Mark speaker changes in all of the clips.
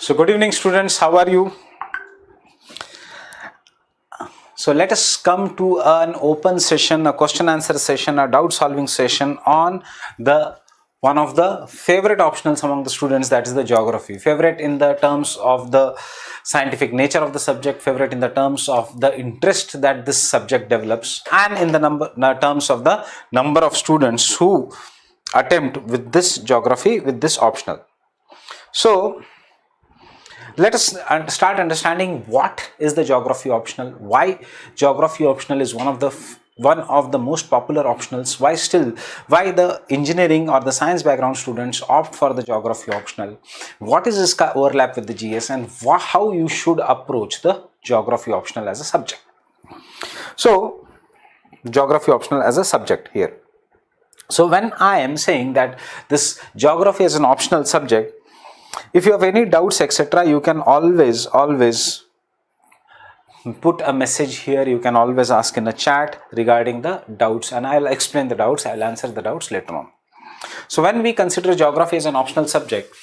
Speaker 1: So good evening students, how are you? So let us come to an open session, a question answer session, a doubt solving session on the one of the favorite optionals among the students, that is the geography. Favorite in the terms of the scientific nature of the subject, favorite in the terms of the interest that this subject develops, and in the terms of the number of students who attempt with this geography, with this optional. So let us start understanding what is the geography optional, why geography optional is one of the most popular optionals, why the engineering or the science background students opt for the geography optional, what is its overlap with the GS, and how you should approach the geography optional as a subject. So geography optional as a subject here. So when I am saying that this geography is an optional subject, if you have any doubts etc, you can always put a message here, you can always ask in a chat regarding the doubts, and I'll explain the doubts, I'll answer the doubts later on. So when we consider geography as an optional subject,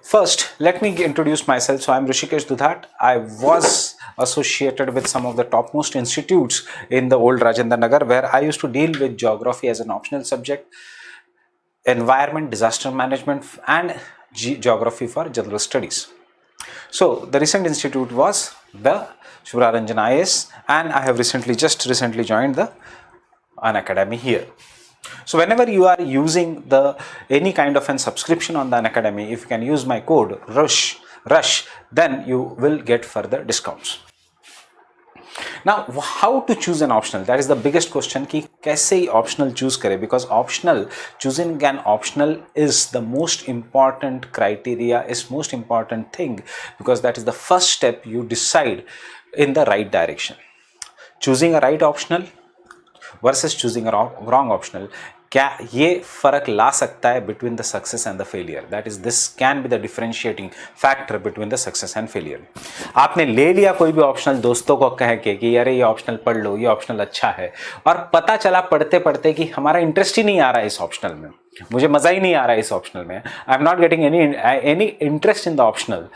Speaker 1: first let me introduce myself. So I'm Rushikesh Dudhat. I was associated with some of the topmost institutes in the old Rajendra Nagar, where I used to deal with geography as an optional subject, environment, disaster management, and geography for general studies. So the recent institute was the Shivraranjan IAS, and I have recently joined the Unacademy here. So whenever you are using any kind of an subscription on the Unacademy, if you can use my code RUSH, then you will get further discounts. Now, how to choose an optional? That is the biggest question, कि कैसे optional choose करें? Because choosing an optional is the most important criteria, is most important thing, because that is the first step you decide in the right direction. Choosing a right optional versus choosing a wrong optional, क्या ये फर्क ला सकता है between the success and the failure? That is, this can be the differentiating factor between the success and failure. आपने ले लिया कोई भी ऑप्शनल, दोस्तों को कह के कि यार ये ऑप्शनल पढ़ लो, ये ऑप्शनल अच्छा है, और पता चला पढ़ते पढ़ते कि हमारा इंटरेस्ट ही नहीं आ रहा है इस ऑप्शनल में, मुझे मजा ही नहीं आ रहा है इस ऑप्शनल में, I am not getting any interest in the optional,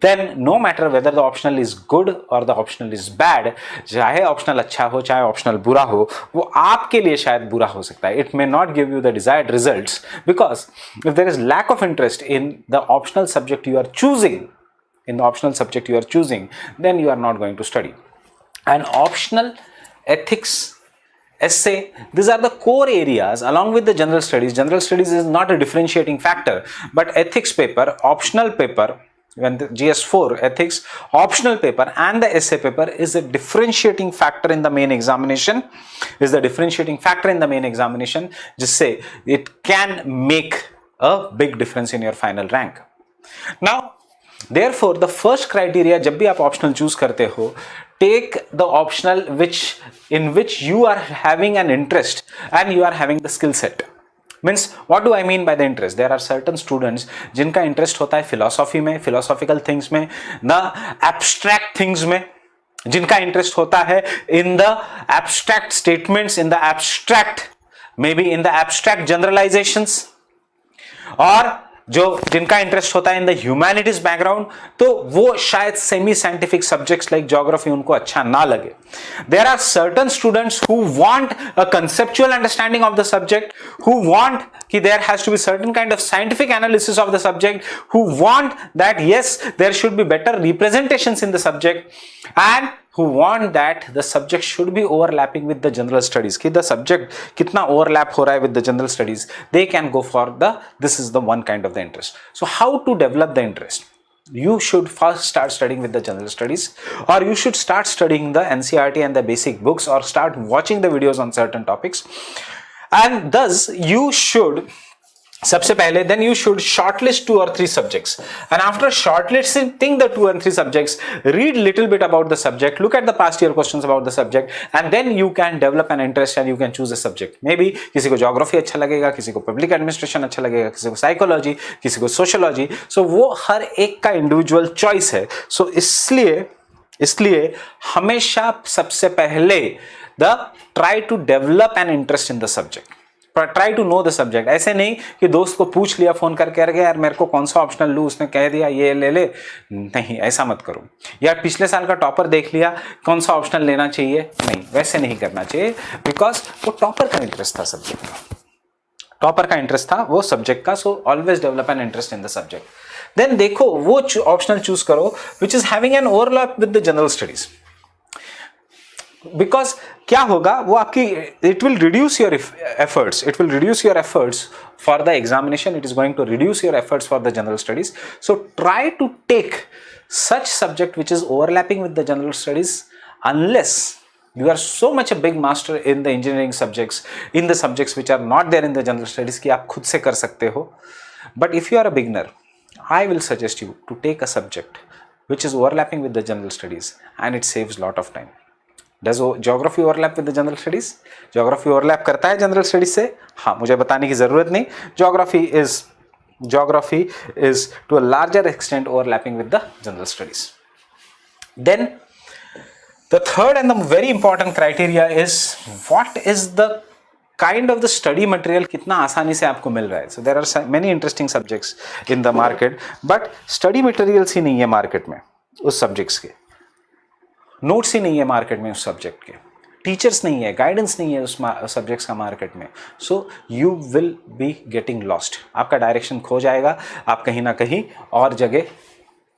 Speaker 1: then no matter whether the optional is good और द ऑप्शनल इज बैड, चाहे ऑप्शनल अच्छा हो चाहे ऑप्शनल बुरा हो, वो आपके लिए शायद बुरा हो सकता है. It may not give you the desired results, because if there is lack of interest in the optional subject you are choosing, then you are not going to study. And optional, ethics, essay, these are the core areas along with the general studies. General studies is not a differentiating factor, but ethics paper, optional paper, when the GS4 ethics optional paper and the essay paper is a differentiating factor in the main examination, just say it can make a big difference in your final rank. Now therefore the first criteria, जब भी आप optional choose करते हो, take the optional in which you are having an interest and you are having the skill set. Means, what do I mean by the interest? There are certain students जिनका interest होता है philosophy में, philosophical things में, the abstract things में, जिनका interest होता है in the abstract statements, in the abstract, maybe in the abstract generalizations, और जिनका इंटरेस्ट होता है इन द ह्यूमैनिटीज बैकग्राउंड, तो वो शायद semi scientific subjects like geography उनको अच्छा ना लगे. There are certain students who want a conceptual understanding of the subject, who want कि there has to be certain kind of scientific analysis of the subject, who want that yes there should be better representations in the subject, and who want that the subject should be overlapping with the general studies, कि the subject कितना overlap हो रहा है with the general studies, they can go for this is the one kind of the interest. So how to develop the interest? You should first start studying with the general studies, or you should start studying the NCERT and the basic books, or start watching the videos on certain topics, and thus you should सबसे पहले then you should shortlist 2 or 3 subjects, and after shortlisting the 2 and 3 subjects, read little bit about the subject, look at the past year questions about the subject, and then you can develop an interest and you can choose a subject. Maybe किसी को geography अच्छा लगेगा, किसी को public administration अच्छा लगेगा, किसी को psychology, किसी को sociology, so वो हर एक का individual choice है. So इसलिए हमेशा सबसे पहले try to develop an interest in the subject. Try to know the subject. ऐसे नहीं कि दोस्त को पूछ लिया फोन करके, अरे यार मेरे को कौन सा ऑप्शनल लूँ, उसने कह दिया ये ले ले, नहीं ऐसा मत करो। या पिछले साल का टॉपर देख लिया, कौन सा ऑप्शनल लेना चाहिए, नहीं वैसे नहीं करना चाहिए, बिकॉज वो टॉपर का इंटरेस्ट था सब्जेक्ट का, टॉपर का इंटरेस्ट था वो सब्जेक्ट का। So always develop an interest in the subject. Then देखो वो ऑप्शनल चूज करो which is having an overlap with the general studies, because क्या होगा वो आपकी, it will reduce your efforts, it will reduce your efforts for the examination, it is going to reduce your efforts for the general studies. So try to take such subject which is overlapping with the general studies, unless you are so much a big master in the engineering subjects, in the subjects which are not there in the general studies कि आप खुद से कर सकते हो। But if you are a beginner, I will suggest you to take a subject which is overlapping with the general studies, and it saves lot of time. Does geography overlap with the general studies? Geography overlap करता है general studies से? हाँ, मुझे बताने की जरूरत नहीं। Geography is to a larger extent overlapping with the general studies. Then the third and the very important criteria is what is the kind of the study material, कितना आसानी से आपको मिल रहा है। So there are many interesting subjects in the market, but study materials ही नहीं है market में उस सब्जेक्ट्स के, नोट्स ही नहीं है मार्केट में उस सब्जेक्ट के, टीचर्स नहीं है, गाइडेंस नहीं है उस सब्जेक्ट्स का मार्केट में। So you will be getting lost, आपका डायरेक्शन खो जाएगा, आप कहीं ना कहीं और जगह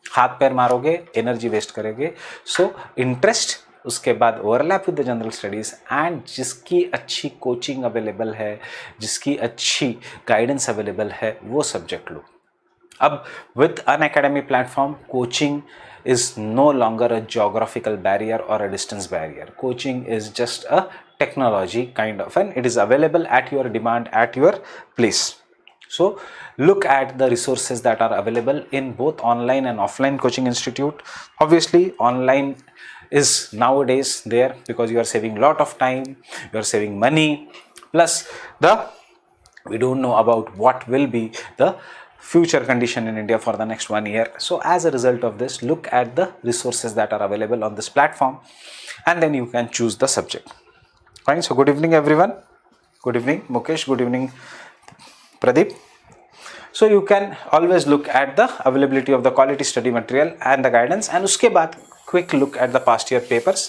Speaker 1: हाथ पैर मारोगे, एनर्जी वेस्ट करोगे। सो इंटरेस्ट, उसके बाद overlap with the general studies, and जिसकी अच्छी कोचिंग अवेलेबल है, जिसकी अच्छी गाइडेंस अवेलेबल है, वो सब्जेक्ट लो। अब with Unacademy platform, coaching is no longer a geographical barrier or a distance barrier. Coaching is just a technology kind of, and it is available at your demand, at your place. So look at the resources that are available in both online and offline coaching institute. Obviously online is nowadays there because you are saving lot of time, you are saving money, plus we don't know about what will be the future condition in India for the next 1 year. So as a result of this, look at the resources that are available on this platform, and then you can choose the subject. Fine. So good evening everyone. Good evening Mukesh, good evening Pradeep. So you can always look at the availability of the quality study material and the guidance, and uske baad quick look at the past year papers,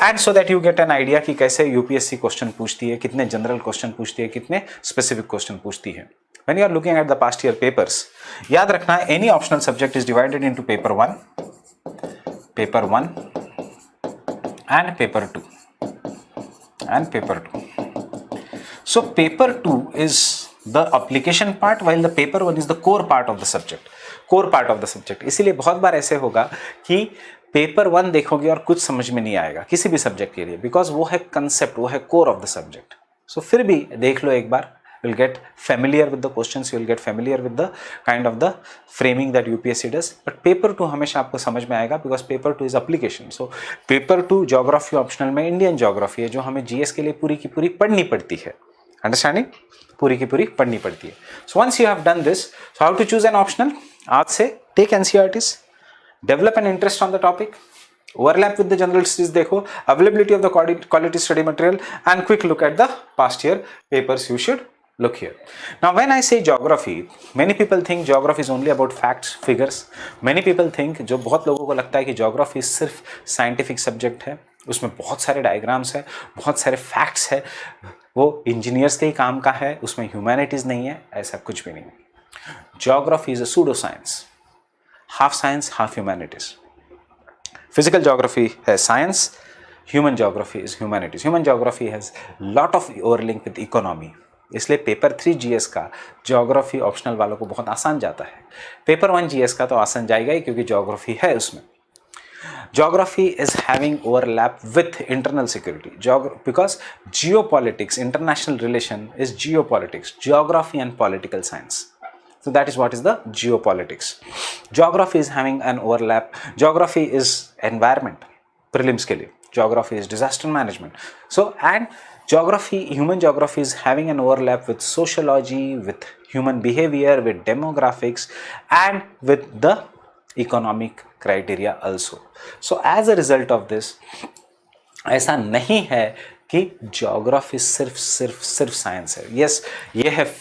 Speaker 1: and so that you get an idea कि कैसे UPSC question पूछती है, कितने general question पूछती है, कितने specific question पूछती है। When you are looking at the past year papers, याद रखना है any optional subject is divided into paper 1 and paper 2 and paper 2. So paper 2 is the application part, while the paper 1 is the core part of the subject. Core part of the subject. इसीलिए बहुत बार ऐसे होगा कि paper 1 देखोगे और कुछ समझ में नहीं आएगा किसी भी सब्जेक्ट के लिए, बिकॉज वो है कंसेप्ट, वो है कोर ऑफ द सब्जेक्ट। सो फिर भी देख लो एक बार, you'll get familiar with the questions, you'll get familiar with the kind of the framing that UPSC does. But paper 2 हमेशा आपको समझ में आएगा because paper 2 is application. So paper 2 geography optional में इंडियन geography है जो हमें GS के लिए पूरी की पूरी पढ़नी पड़ती है। Understanding? पूरी की पूरी पढ़नी पड़ती है। So once you have done this, so how to choose an optional? आज से take NCERTs, develop an interest on the topic, overlap with the general studies देखो, availability of the quality study material, and quick look at the past year papers you should look here. Now when I say geography, many people think geography is only about facts, figures. Many people think, जो बहुत लोगों को लगता है कि geography सिर्फ scientific subject है, उसमें बहुत सारे diagrams है, बहुत सारे facts है, वो engineers के ही काम का है, उसमें humanities नहीं है, ऐसा कुछ भी नहीं है। Geography is a pseudo science, half science, half humanities. Physical geography has science, human geography is humanities. Human geography has lot of overlap with economy. इसलिए पेपर 3 GS का ज्योग्राफी ऑप्शनल वालों को बहुत आसान जाता है। पेपर 1 GS का तो आसान जाएगा ही क्योंकि ज्योग्राफी है उसमें। Geography is having overlap with internal security, because geopolitics, international relation is geopolitics, geography and political science. So that is what is the geopolitics. Geography is having an overlap. Geography is environment, prelims के लिए. Geography is disaster management. So and geography, human geography is having an overlap with sociology, with human behavior, with demographics, and with the economic criteria also. So as a result of this, ऐसा नहीं है कि geography सिर्फ science है. Yes, ये है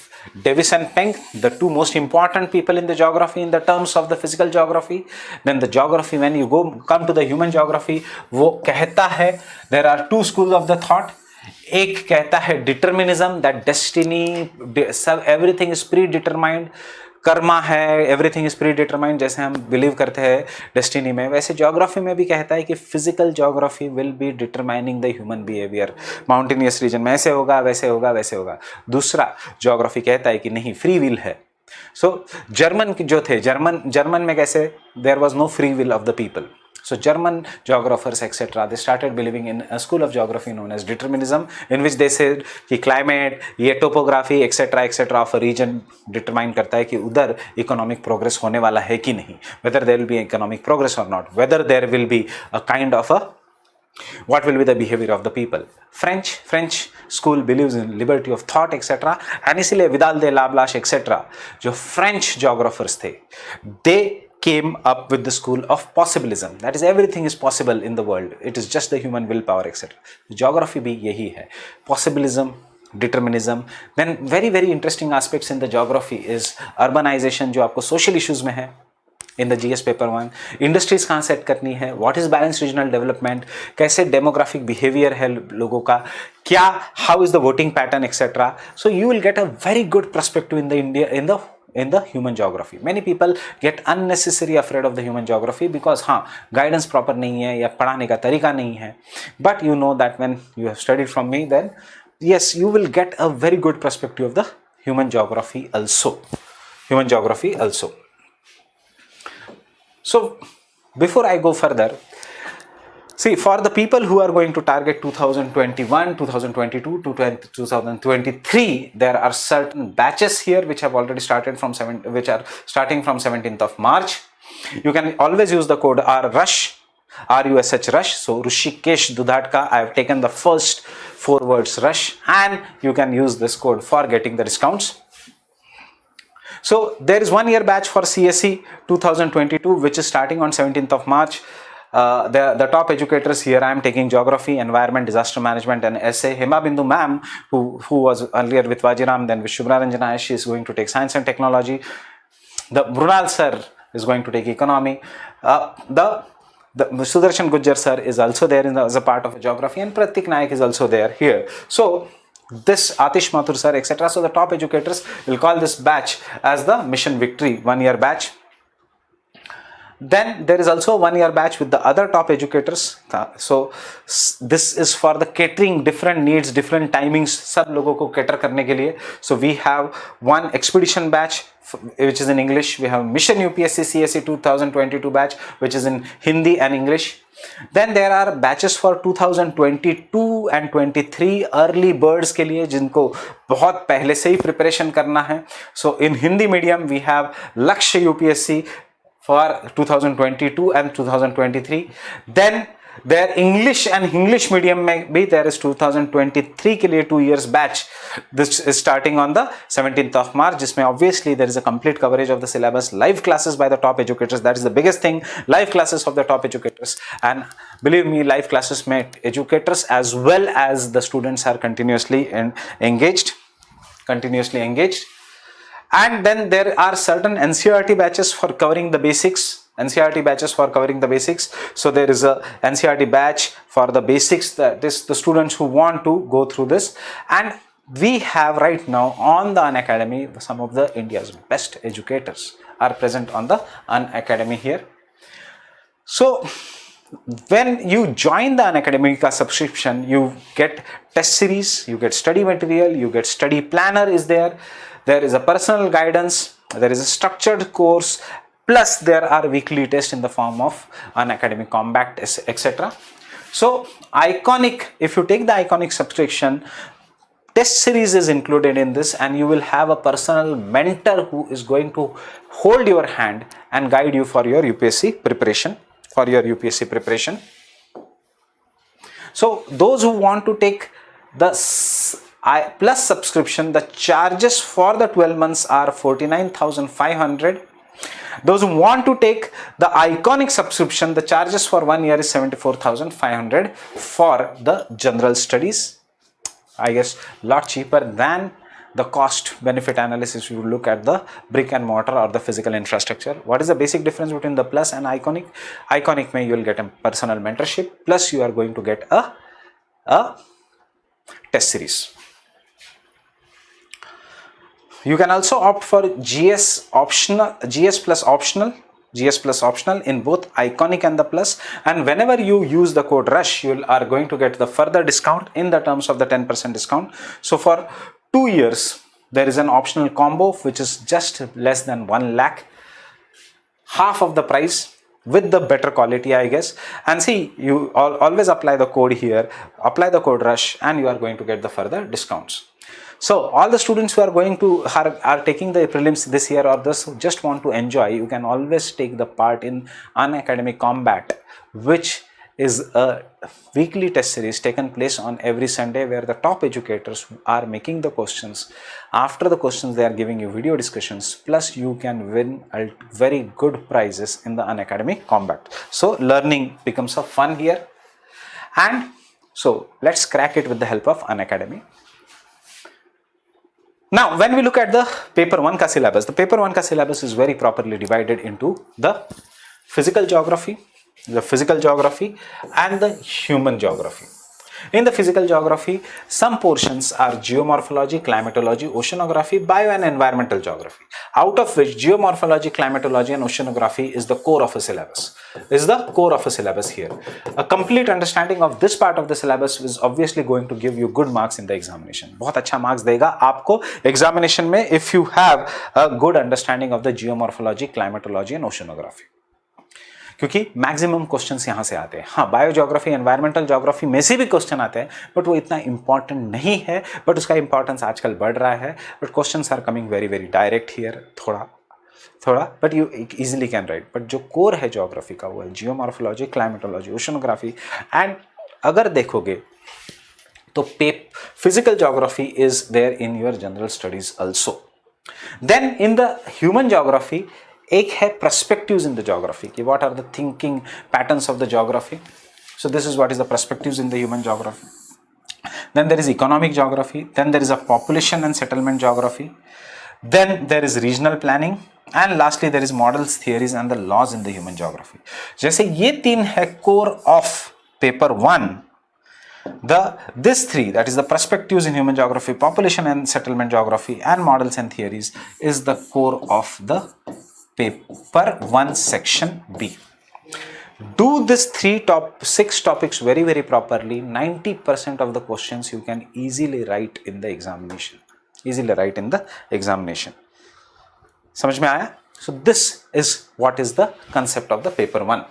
Speaker 1: Davis and Peng, the two most important people in the geography in the terms of the physical geography. Then the geography, when you come to the human geography, वो कहता है there are two schools of the thought. एक कहता है determinism, that destiny, everything is predetermined, Karma है, everything is pre determined, जैसे हम believe करते हैं डेस्टिनी में, वैसे ज्योग्राफी में भी कहता है कि physical geography will be determining the human behaviour. Mountainous region में ऐसे होगा, वैसे होगा, वैसे होगा. दूसरा ज्योग्राफी कहता है कि नहीं, फ्री विल है. सो जर्मन जो थे, जर्मन में कैसे there was no free will of the people. So German geographers etc. they started believing in a school of geography known as determinism, in which they said कि climate, ये topography etc. of a region determine करता है कि उधर economic progress होने वाला है कि नहीं, whether there will be economic progress or not, whether there will be a kind of a what will be the behavior of the people. French school believes in liberty of thought etc. and इसीलिए Vidal दे लाब्लाश etc. जो French geographers थे, they came up with the school of possibilism, that is everything is possible in the world, it is just the human willpower etc. Geography भी यही है, possibilism, determinism. Then very interesting aspects in the geography is urbanization, जो आपको social issues में है in the GS paper 1. Industries कहाँ set करनी है, what is balance regional development, कैसे डेमोग्राफिक बिहेवियर है लोगों का, क्या, how is the voting pattern etcetera. So you will get a very good perspective in the India in the human geography. Many people get unnecessary afraid of the human geography because हाँ guidance proper नहीं है या पढ़ाने का तरीका नहीं है. But you know that when you have studied from me, then yes, you will get a very good perspective of the human geography also. So before I go further, see, for the people who are going to target 2021, 2022 to 2023, there are certain batches here which have already started which are starting from 17th of March. You can always use the code RUSH, RUSH rush. So Rushikesh Dudhat ka I have taken the first 4 words rush, and you can use this code for getting the discounts. So there is 1 year batch for CSE 2022 which is starting on 17th of March. The top educators here, I am taking geography, environment, disaster management and essay. Hema Bindu ma'am, who was earlier with Vajiram, then with Shubhra Ranjana, she is going to take science and technology. The Brunal sir is going to take economy. The Sudarshan Gujjar sir is also there as a part of geography, and Pratik Naik is also there here. So this Atish Mathur sir etc. So the top educators will call this batch as the Mission Victory 1 year batch. Then there is also 1 year batch with the other top educators. So this is for the catering different needs, different timings, सब लोगों को cater करने के लिए. So we have one expedition batch which is in English. We have Mission UPSC CSE 2022 batch which is in Hindi and English. Then there are batches for 2022 and 23 early birds के लिए, जिनको बहुत पहले से ही preparation करना है. So in Hindi medium we have Lakshya UPSC for 2022 and 2023. Then there English and English medium में भी there is 2023 के लिए 2 years batch. This is starting on the 17th of March, जिसमें obviously there is a complete coverage of the syllabus, live classes by the top educators. That is the biggest thing, live classes of the top educators. And believe me, live classes में educators as well as the students are continuously engaged. And then there are certain NCERT batches for covering the basics. So there is a NCERT batch for the basics, that is the students who want to go through this. And we have right now on the Unacademy some of the India's best educators are present on the Unacademy here. So when you join the Unacademy ka subscription, you get test series, you get study material, you get study planner is there. There is a personal guidance, there is a structured course, plus there are weekly tests in the form of Unacademy Compact etc. So Iconic, if you take the Iconic subscription, test series is included in this, and you will have a personal mentor who is going to hold your hand and guide you for your UPSC preparation. So those who want to take the Plus subscription, the charges for the 12 months are 49,500. Those who want to take the Iconic subscription, the charges for 1 year is 74,500 for the general studies. I guess lot cheaper than the cost benefit analysis. You look at the brick and mortar or the physical infrastructure. What is the basic difference between the Plus and Iconic? Iconic mein you will get a personal mentorship, plus you are going to get a test series. You can also opt for GS plus optional in both Iconic and the Plus, and whenever you use the code RUSH, you are going to get the further discount in the terms of the 10% discount. So for 2 years there is an optional combo which is just less than 1 lakh, half of the price with the better quality, I guess. And see, you always apply the code here, apply the code RUSH, and you are going to get the further discounts. So all the students who are going to are taking the prelims this year, or just want to enjoy, you can always take the part in Unacademy Combat, which is a weekly test series taken place on every Sunday, where the top educators are making the questions. After the questions, they are giving you video discussions, plus you can win very good prizes in the Unacademy Combat. So learning becomes a fun here, and so let's crack it with the help of Unacademy. Now, when we look at the paper 1 ka syllabus, the paper 1 ka syllabus is very properly divided into the physical geography and the human geography. In the physical geography, some portions are geomorphology, climatology, oceanography, bio and environmental geography, out of which geomorphology, climatology and oceanography is the core of a syllabus here. A complete understanding of this part of the syllabus is obviously going to give you good marks in the examination. बहुत अच्छा marks देगा आपको examination में if you have a good understanding of the geomorphology, climatology and oceanography. क्योंकि maximum questions यहां से आते हैं. हाँ, बायो ज्योग्राफी, एनवायरमेंटल ज्योग्राफी में से भी क्वेश्चन आते हैं, बट वो इतना इंपॉर्टेंट नहीं है, बट उसका इंपॉर्टेंस आजकल बढ़ रहा है. But questions are coming very very direct here, थोड़ा but you easily can write. But जो कोर है ज्योग्राफी का वो है जियोमॉर्फोलॉजी, क्लाइमेटोलॉजी, ओशनोग्राफी. एंड अगर देखोगे तो physical geography is there in your general studies also. Then in the human geography एक है perspectives in the geography, कि what are the thinking patterns of the geography. So this is what is the perspectives in the human geography. Then there is economic geography, then there is a population and settlement geography, then there is regional planning, and lastly there is models, theories and the laws in the human geography. जैसे ये 3 है core of paper 1, this 3, that is the perspectives in human geography, population and settlement geography and models and theories, is the core of the paper 1 section B. Do this 6 topics very very properly. 90% of the questions you can easily write in the examination. समझ में आया? So this is what is the concept of the paper 1.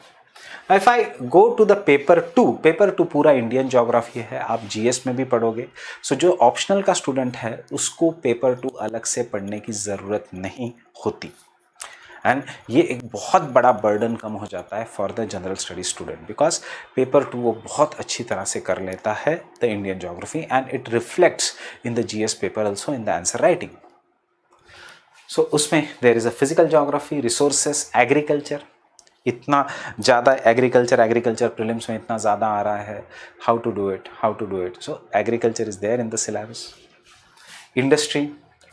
Speaker 1: Now if I go to the paper 2 पूरा Indian geography है, आप GS में भी पढ़ोगे. सो जो ऑप्शनल का स्टूडेंट है उसको पेपर 2 अलग से पढ़ने की ज़रूरत नहीं होती. एंड ये एक बहुत बड़ा बर्डन कम हो जाता है for the general study student, because paper 2 वो बहुत अच्छी तरह से कर लेता है the Indian geography, and it reflects in the GS paper also in the answer writing. So उसमें there is a physical geography, resources, agriculture. इतना ज़्यादा एग्रीकल्चर प्रीलिम्स में इतना ज़्यादा आ रहा है. How to do it. So agriculture is there in the syllabus. Industry,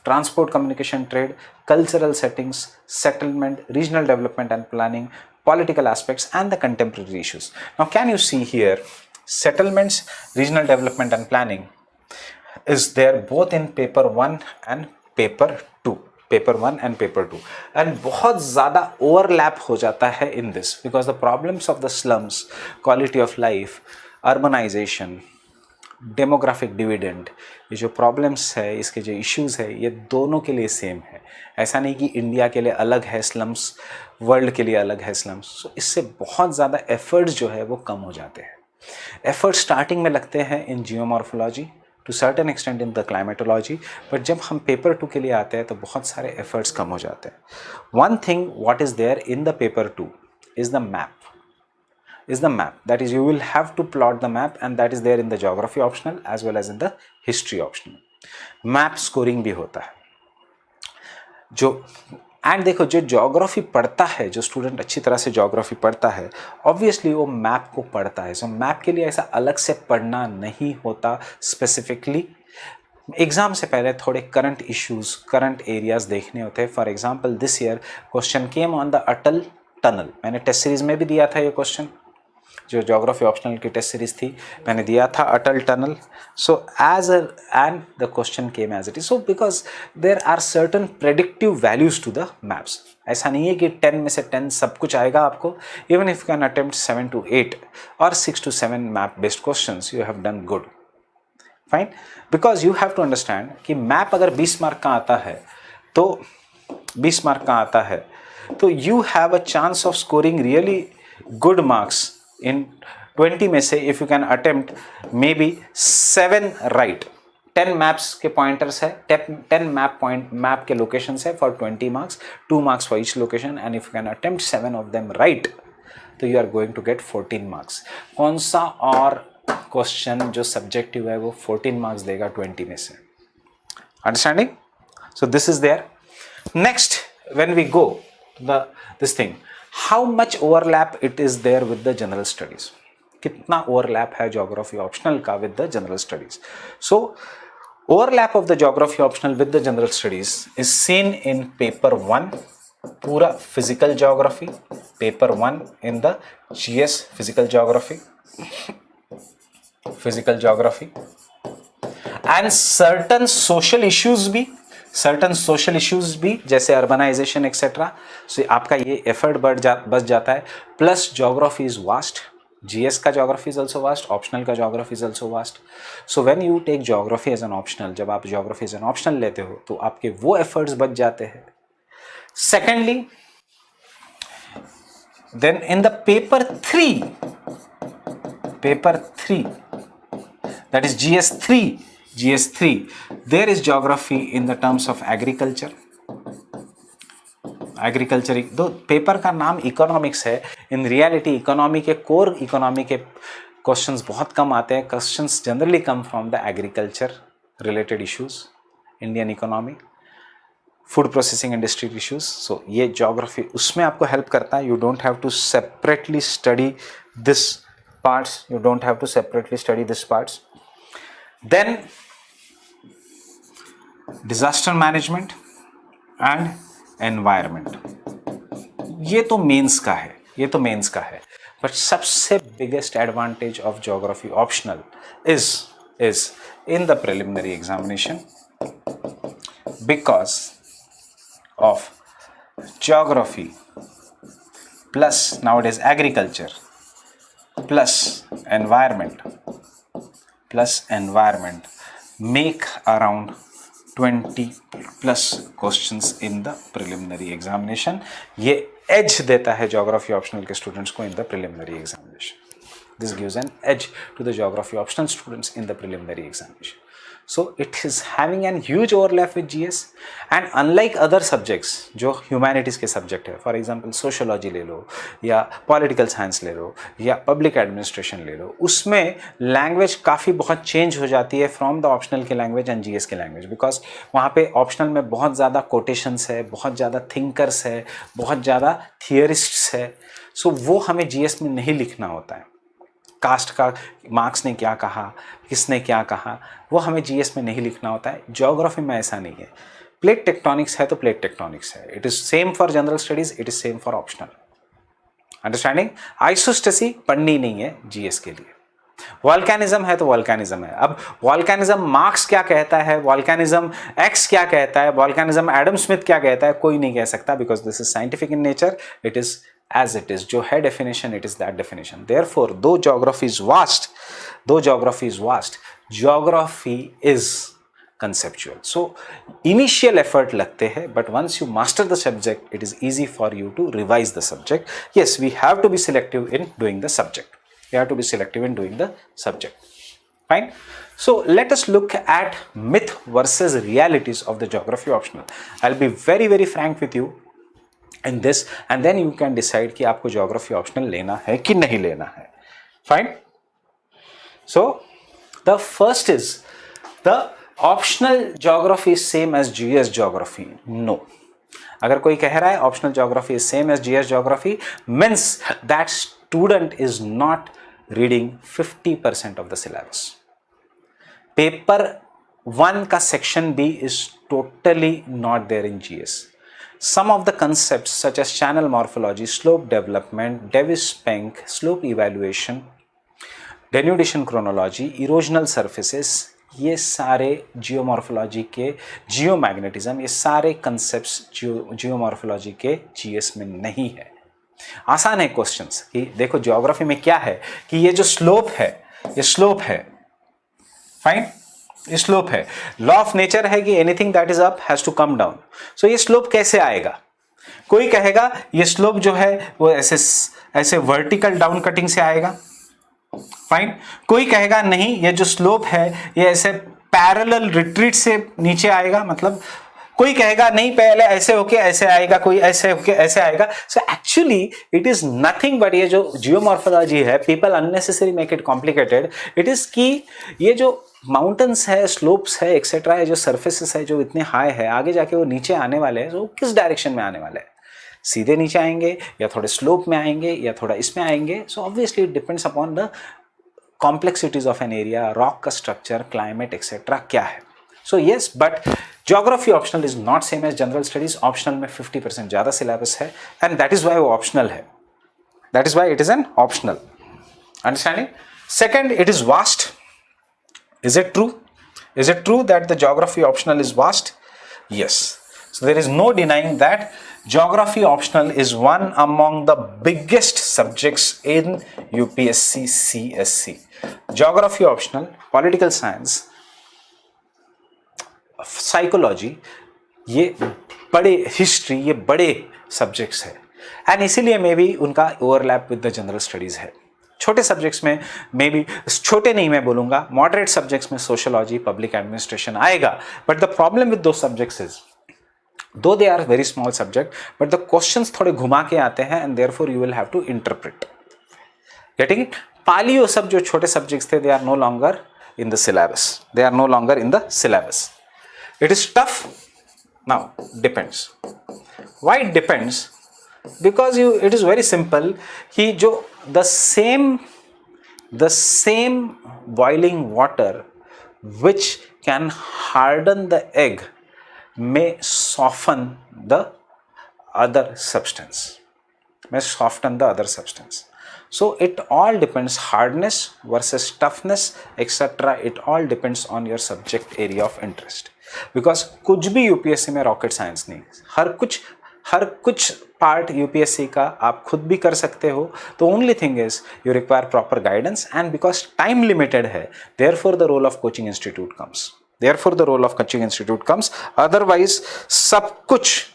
Speaker 1: transport, communication, trade, cultural settings, settlement, regional development and planning, political aspects and the contemporary issues. Now can you see here, settlements, regional development and planning is there both in paper 1 and paper 2. And बहुत ज़्यादा overlap हो जाता है in this, because the problems of the slums, quality of life, urbanization, demographic dividend, ये जो problems है, इसके जो इश्यूज़ है, ये दोनों के लिए सेम है. ऐसा नहीं कि इंडिया के लिए अलग है स्लम्स, वर्ल्ड के लिए अलग है स्लम्स. सो इससे बहुत ज़्यादा एफर्ट्स जो है वो कम हो जाते हैं. एफर्ट्स स्टार्टिंग में लगते हैं in geomorphology, to certain extent in the climatology, but जब हम पेपर 2 के लिए आते हैं तो बहुत सारे एफर्ट्स कम हो जाते हैं. One thing what is there in the paper 2 is the map. That is, you will have to plot the map, and that is there in the geography optional as well as in the history optional. Map scoring भी होता है जो, and देखो जो geography पढ़ता है, जो student अच्छी तरह से ज्योग्राफी पढ़ता है, ऑब्वियसली वो मैप को पढ़ता है. सो मैप के लिए ऐसा अलग से पढ़ना नहीं होता स्पेसिफिकली. एग्जाम से पहले थोड़े करंट इश्यूज, करंट एरियाज देखने होते हैं. For example this year question came on the Atal tunnel. मैंने टेस्ट सीरीज में भी दिया था ये क्वेश्चन, जो ज्योग्राफी ऑप्शनल की टेस्ट सीरीज थी, मैंने दिया था Atal tunnel. So as and the question came as it is. So because there are certain predictive values to the maps. ऐसा नहीं है कि 10 में से 10 सब कुछ आएगा आपको. Even if you can attempt 7 to 8 और 6 to 7 map based questions, you have done good. Fine. Because you have to understand कि मैप अगर 20 मार्क का आता है तो 20 मार्क का आता है तो you have a chance of scoring really good marks in 20 में से. If you can attempt maybe 7 right. 10 maps के पॉइंटर्स है, 10 मैप के लोकेशंस है for 20 marks, 2 marks for each location. And if you can attempt 7 of them right तो you are going to get 14 marks. कौन सा और question जो subjective है वो 14 मार्क्स देगा 20 में से? Understanding? So this is there. Next when we go this thing, how much overlap it is there with the general studies. कितना ओवरलैप है ज्योग्राफी ऑप्शनल का with the general studies? So overlap of the geography optional with the general studies is seen in paper 1, पूरा physical geography, paper 1 in the GS physical geography and certain social issues भी जैसे urbanisation etcetera. सो आपका ये effort बच जाता है. Plus geography is vast. GS का geography is also vast, optional का geography is also vast. So when you take geography as an optional, जब आप ज्योग्राफी एज एन ऑप्शनल लेते हो तो आपके वो एफर्ट्स बच जाते हैं. Secondly, then in the paper 3, that is GS3, there is geography in the terms of agriculture. दो पेपर का नाम इकोनॉमिक्स है, इन रियलिटी इकोनॉमी के कोर इकोनॉमी के क्वेश्चंस बहुत कम आते हैं. Questions generally come from the agriculture related issues, Indian economy, food processing industry issues. So ये ज्योग्राफी उसमें आपको हेल्प करता है. You don't have to separately study this parts, you don't have to separately study this parts. Then disaster management and environment, ये तो mains का है. But सबसे biggest advantage of geography optional is in the preliminary examination, because of geography plus nowadays agriculture plus environment make around 20 plus questions in the preliminary examination. ये edge देता है geography optional के students को in the preliminary examination. This gives an edge to the geography optional students in the preliminary examination. So it is having an huge overlap with GS, and unlike other subjects जो humanities के subject है, for example sociology ले लो या political science ले लो या public administration ले लो, उसमें language काफ़ी बहुत change हो जाती है from the optional के language and GS के language, because वहाँ पे optional में बहुत ज़्यादा quotations है, बहुत ज़्यादा thinkers है, बहुत ज़्यादा theorists है. So वो हमें GS में नहीं लिखना होता है. कास्ट का मार्क्स ने क्या कहा, किसने क्या कहा, वो हमें जीएस में नहीं लिखना होता है. ज्योग्राफी में ऐसा नहीं है. प्लेट टेक्टोनिक्स है तो प्लेट टेक्टोनिक्स है. It is same for general studies, it is same for optional. Understanding? Isostasy पढ़नी नहीं है जीएस के लिए. वॉल्केनिज्म है तो वॉल्केनिज्म है. अब वॉल्केनिज्म मार्क्स क्या कहता है, वॉल्केनिज्म एक्स क्या कहता है, वॉल्केनिज्म एडम स्मिथ क्या कहता है, कोई नहीं कह सकता, because this is scientific in nature. It is as it is, जो है definition, it is that definition. Therefore, though geography is vast, geography is conceptual. So initial effort लगते हैं, but once you master the subject, it is easy for you to revise the subject. Yes, we have to be selective in doing the subject. Fine. So let us look at myth versus realities of the geography optional. I'll be very, very frank with you in this, and then you can decide कि आपको geography optional लेना है कि नहीं लेना है. Fine. So the first is the optional geography is same as GS geography. No. अगर कोई कह रहा है optional geography is same as GS geography, means that student is not reading 50% of the syllabus. Paper 1 का section B is totally not there in GS. Some of the concepts such as channel morphology, slope development, Davis-Penk, slope evaluation, denudation chronology, erosional surfaces, ये सारे geomorphology के, जियोमैग्नेटिज्म, ये सारे concepts geomorphology के GS में नहीं है। आसान है क्वेश्चंस कि देखो ज्योग्राफी में क्या है कि ये जो स्लोप है, ये स्लोप है, फाइन, ये स्लोप है। लॉ ऑफ नेचर है कि anything that is up has to come down. So ये स्लोप कैसे आएगा? कोई कहेगा ये स्लोप जो है वो ऐसे ऐसे वर्टिकल डाउन कटिंग से आएगा, फाइन। कोई कहेगा नहीं ये जो स्लोप है ये ऐसे पैरेलल रिट्रीट से नीचे आएगा, मतलब कोई कहेगा नहीं पहले ऐसे होके ऐसे आएगा, कोई ऐसे होके ऐसे आएगा। So actually it is nothing but ये जो जियोमॉर्फोलॉजी है, people unnecessary make it complicated. It is कि ये जो माउंटेन्स है, स्लोप्स है, एक्सेट्रा है, जो सर्फेसेस है जो इतने हाई है, आगे जाके वो नीचे आने वाले हैं, तो किस डायरेक्शन में आने वाले हैं? सीधे नीचे आएंगे या थोड़े स्लोप में आएंगे या थोड़ा इसमें आएंगे? So obviously it depends upon the complexities of an area, rock का स्ट्रक्चर, क्लाइमेट एक्सेट्रा क्या है। So yes, but geography optional is not same as general studies. Optional में 50% ज्यादा सिलेबस है एंड दैट इज वाई वो optional है, that is why it is an optional. Understanding? Second, it is vast. Is it true? Is it true that the geography optional is vast? Yes. So there is no denying that geography optional is one among the biggest subjects in UPSC CSE. Geography optional, political science, psychology, ये बड़े history, ये बड़े subjects है and इसीलिए may be उनका overlap with the general studies है। छोटे subjects में मे बी, छोटे नहीं मैं बोलूंगा, मॉडरेट सब्जेक्ट्स में सोशियोलॉजी, पब्लिक एडमिनिस्ट्रेशन आएगा, but the problem with those subjects is though they are very small subject but the questions थोड़े घुमा के आते हैं and therefore you will have to interpret. Getting it? Pali वो सब जो छोटे सब्जेक्ट्स थे, they are no longer in the syllabus, they are no longer in the syllabus. It is tough now, depends. Why it depends? Because you, it is very simple कि जो the same boiling water which can harden the egg may soften the other substance, so it all depends, hardness versus toughness etc. it all depends on your subject area of interest, because कुछ भी UPSC में rocket science नहीं, हर कुछ part UPSC का आप खुद भी कर सकते हो। तो only thing is you require proper guidance and because time limited है, therefore the role of coaching institute comes, otherwise सब कुछ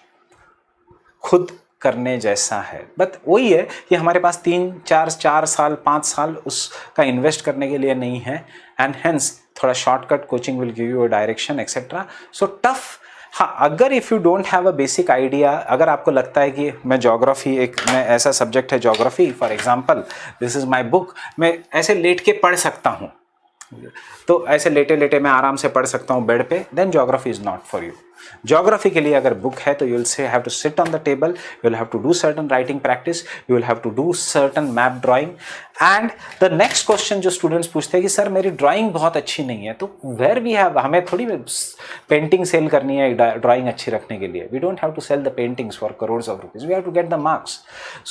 Speaker 1: खुद करने जैसा है। बट वही है कि हमारे पास 4 साल 5 साल उसका इन्वेस्ट करने के लिए नहीं है एंड हेंस थोड़ा shortcut coaching will give you a direction etcetera. So tough, हाँ, अगर if you don't have a basic idea, अगर आपको लगता है कि मैं ज्योग्राफी, मैं ऐसा सब्जेक्ट है geography, for example this is my book, मैं ऐसे लेट के पढ़ सकता हूँ, तो ऐसे लेटे लेटे मैं आराम से पढ़ सकता हूँ बेड पे, then geography is not for you. Geography के लिए अगर बुक है तो you will say have to sit on the table, you will have to do certain writing practice, you will have to do certain map drawing and the next question जो students पूछते हैं कि sir मेरी drawing बहुत अच्छी नहीं है, तो वेयर वी हैव, हमें थोड़ी पेंटिंग सेल करनी है ड्राइंग अच्छी रखने के लिए, we don't have to sell the paintings for crores of rupees, we have to get the marks.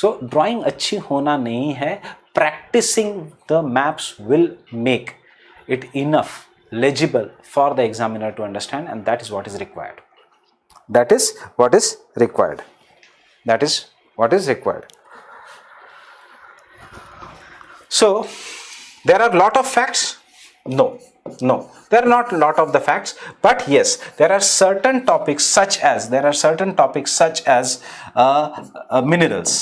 Speaker 1: So drawing अच्छी होना नहीं है, practising the maps will make it enough legible for the examiner to understand, and that is what is required. That is what is required. So there are lot of facts? No, there are not lot of the facts, but yes, there are certain topics such as minerals,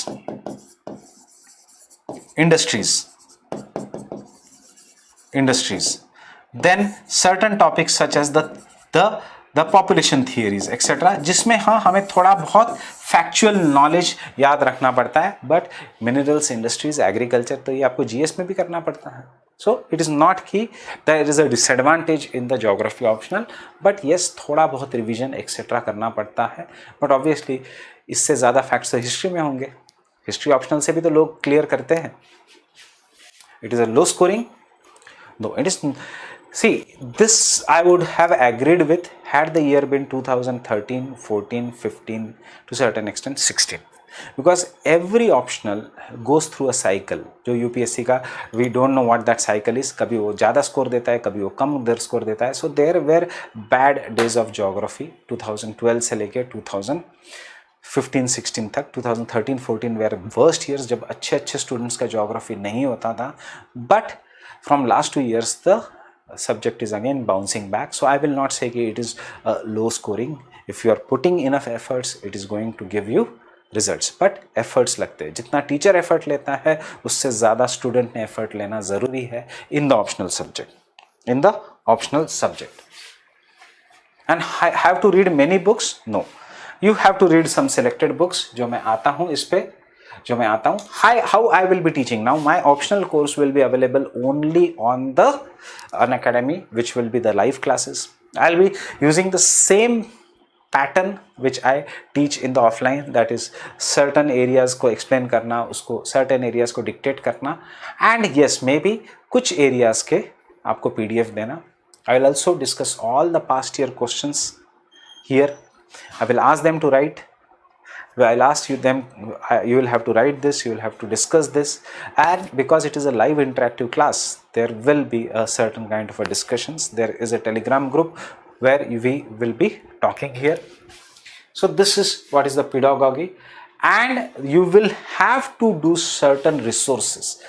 Speaker 1: industries, then certain topics such as the population theories etc. जिसमें हाँ हमें थोड़ा बहुत factual knowledge याद रखना पड़ता है, but minerals, industries, agriculture तो ये आपको जीएस में भी करना पड़ता है। सो इट इज़ नॉट कि there is a disadvantage in the geography optional, but yes थोड़ा बहुत रिविजन एक्सेट्रा करना पड़ता है, बट ऑब्वियसली इससे ज़्यादा फैक्ट्स तो हिस्ट्री में होंगे, हिस्ट्री ऑप्शनल से भी तो लोग क्लियर करते हैं। It is a low scoring, no, it is See, this I would have agreed with had the year been 2013, 14, 15, to certain extent 16, because every optional goes through a cycle. जो UPSC का, we don't know what that cycle is, कभी वो ज़्यादा score देता है, कभी वो कम दर score देता है. So there were bad days of geography 2012 से लेके 2015-16 तक. 2013-14 वेयर वर्स्ट ईयर्स, जब अच्छे अच्छे स्टूडेंट्स का ज्योग्राफी नहीं होता था. But from last 2 years the subject is again bouncing back. So I will not say कि it is low scoring. If you are putting enough efforts, it is going to give you results. But efforts लगते हैं, जितना teacher effort लेता है उससे ज़्यादा student ने effort लेना ज़रूरी है in the optional subject. In the optional subject. And I have to read many books? No. You have to read some selected books. जो मैं आता हूँ इस पे, जो मैं आता हूँ. How I will be teaching now? My optional course will be available only on the Unacademy, which will be the live classes. I'll be using the same pattern which I teach in the offline. That is, certain areas को explain करना, उसको certain areas को dictate करना, and yes, maybe कुछ areas के आपको PDF देना. I will also discuss all the past year questions here. I will ask them to write. I'll ask you them, you will have to write this, you will have to discuss this, and because it is a live interactive class, there will be a certain kind of a discussions. There is a Telegram group where we will be talking here. So this is what is the pedagogy, and you will have to do certain resources.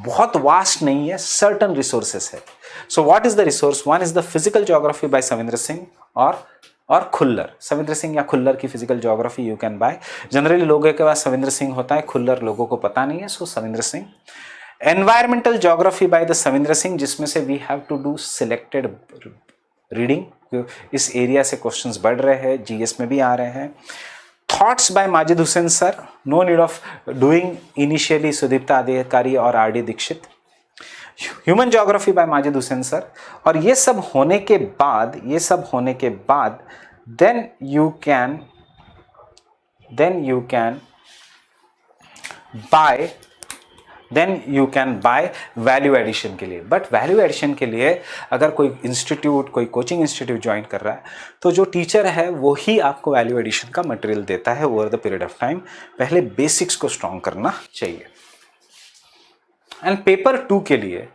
Speaker 1: बहुत vast नहीं है, certain resources है. So what is the resource? One is the physical geography by Savindra Singh और खुल्लर. सविंद्र सिंह या खुल्लर की physical geography you can buy. Generally लोगों के पास सविंद्र सिंह होता है, खुल्लर लोगों को पता नहीं है, so Savindra Singh. Environmental geography by the Savindra Singh, जिसमें से we have to do selected reading. इस एरिया से क्वेश्चंस बढ़ रहे हैं, जीएस में भी आ रहे हैं. Thoughts by Majid Hussain sir, no need of doing initially Sudipta Adhikari और R D. Dikshit. Human geography by Majid Hussain sir. और ये सब होने के बाद then you can buy value addition के लिए. बट वैल्यू एडिशन के लिए अगर कोई इंस्टीट्यूट, कोई कोचिंग इंस्टीट्यूट ज्वाइन कर रहा है, तो जो टीचर है वो ही आपको वैल्यू एडिशन का मटेरियल देता है over the period of time. पहले बेसिक्स को स्ट्रॉन्ग करना चाहिए. एंड पेपर 2 के लिए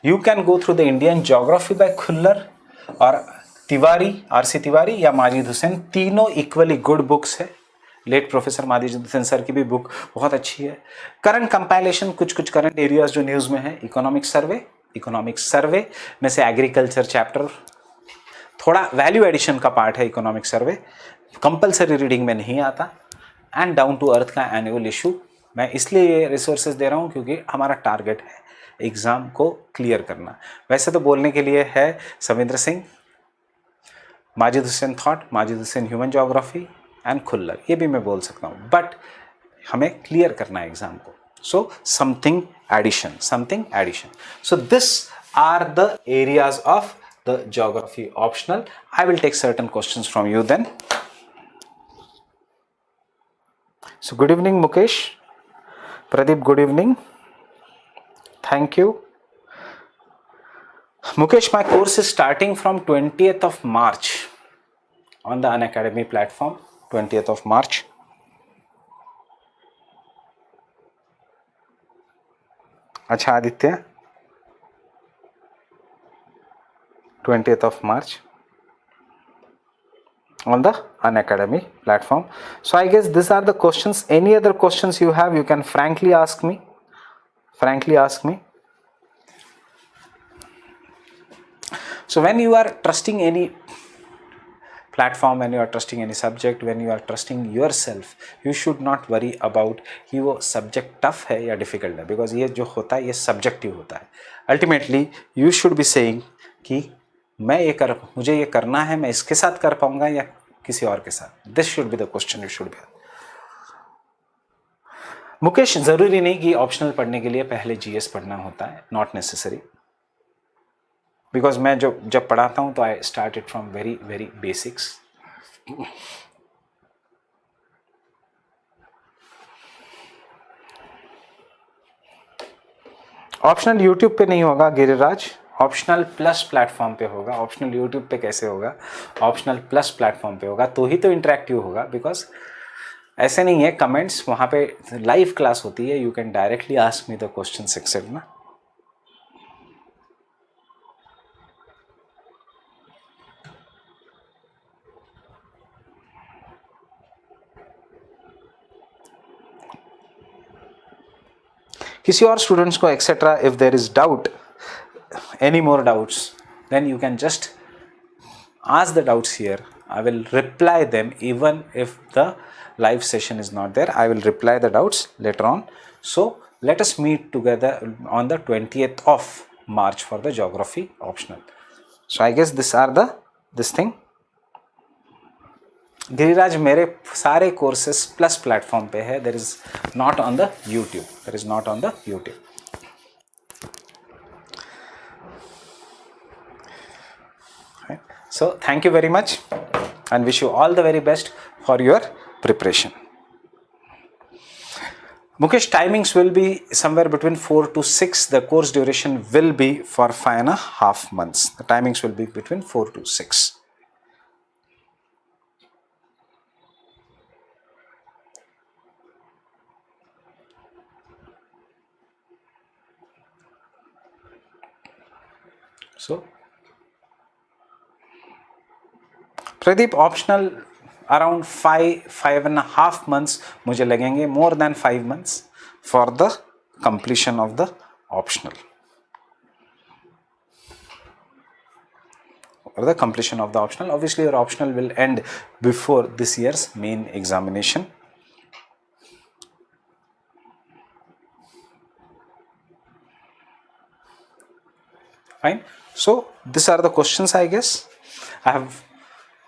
Speaker 1: you can go through the Indian geography by Khullar और तिवारी, आर.सी. तिवारी या माजिद हुसैन. तीनों इक्वली गुड बुक्स है. Late professor Majid Hussain sir की भी बुक बहुत अच्छी है. करंट कंपाइलेशन, कुछ करंट एरियाज जो न्यूज़ में है. इकोनॉमिक सर्वे में से एग्रीकल्चर चैप्टर, थोड़ा वैल्यू एडिशन का पार्ट है. इकोनॉमिक सर्वे कंपलसरी रीडिंग में नहीं आता. एंड डाउन टू अर्थ का एनुअल इशू. मैं इसलिए ये रिसोर्सेज दे रहा हूँ क्योंकि हमारा टारगेट है एग्जाम को क्लियर करना. वैसे तो बोलने के लिए है Savindra Singh, Majid Hussain thought, Majid Hussain human geography and Khullar, ये भी मैं बोल सकता हूँ, बट हमें क्लियर करना है एग्जाम को. So something addition. So this are the areas of the geography optional. I will take certain questions from you then. So good evening Mukesh, Pradeep, good evening, thank you. Mukesh, my course is starting from 20th of March on the Unacademy platform. 20th of March. अच्छा Aditya, 20th of March on the Unacademy platform. So I guess these are the questions. Any other questions you have, you can frankly ask me. So when you are trusting any platform, when you are trusting any subject, when you are trusting yourself, you should not worry about कि वो subject tough है या difficult है, because ये जो होता है ये subjective होता है. Ultimately you should be saying कि मुझे ये करना है, मैं इसके साथ कर पाऊंगा या किसी और के साथ. This should be the question you should be. Mukesh, जरूरी नहीं कि ऑप्शनल पढ़ने के लिए पहले जीएस पढ़ना होता है. Not necessary. बिकॉज मैं जब पढ़ाता हूं तो I started from very very basics. Optional YouTube पे नहीं होगा गिरिराज. ऑप्शनल प्लस प्लेटफॉर्म पे होगा, ऑप्शनल यूट्यूब पे कैसे होगा, ऑप्शनल प्लस प्लेटफॉर्म पे होगा, तो ही तो इंटरेक्टिव होगा। बिकॉज ऐसे नहीं है कमेंट्स, वहाँ पे लाइव क्लास होती है, you can directly ask me the question section में। किसी और स्टूडेंट्स को etcetera if there is doubt, any more doubts, then you can just ask the doubts here. I will reply them even if the live session is not there. I will reply the doubts later on. So let us meet together on the 20th of March for the geography optional. So I guess this thing. Giriraj, मेरे सारे courses plus platform पे है, there is not on the YouTube, there is not on the YouTube. So thank you very much and wish you all the very best for your preparation. Mukesh, timings will be somewhere between 4 to 6. The course duration will be for 5.5 months. The timings will be between 4 to 6. So Pradeep, optional around 5.5 months मुझे लगेंगे, more than 5 months for the completion of the optional, or the completion of the optional. Obviously your optional will end before this year's main examination. Fine. So these are the questions, I guess. I have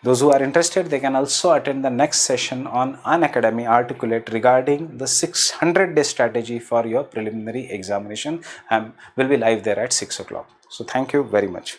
Speaker 1: those who are interested, they can also attend the next session on Unacademy Articulate regarding the 600-day strategy for your preliminary examination, and will be live there at 6 o'clock. So thank you very much.